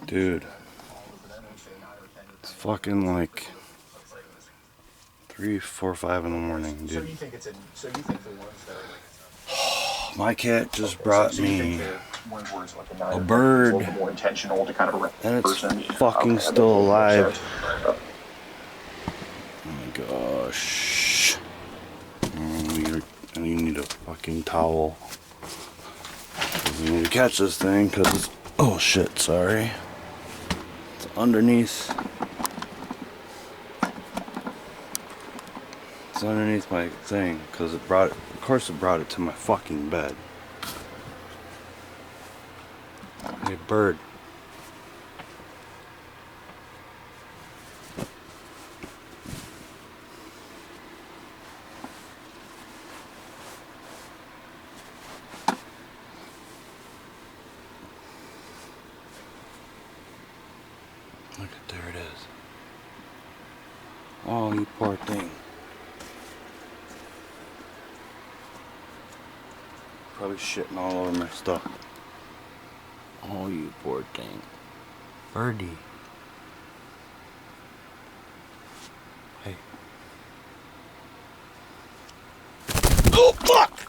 Dude, it's fucking like 3, 4, 5 in the morning, dude. My cat just brought me a bird, and it's fucking still alive. Oh my gosh. You need a fucking towel. You need to catch this thing because it's, oh shit, sorry. It's underneath. It's underneath my thing because it brought it, of course it brought it to my fucking bed. Hey, bird. Look at, there it is. Oh, you poor thing. Probably shitting all over my stuff. Oh, you poor thing. Birdie. Hey. Oh, fuck!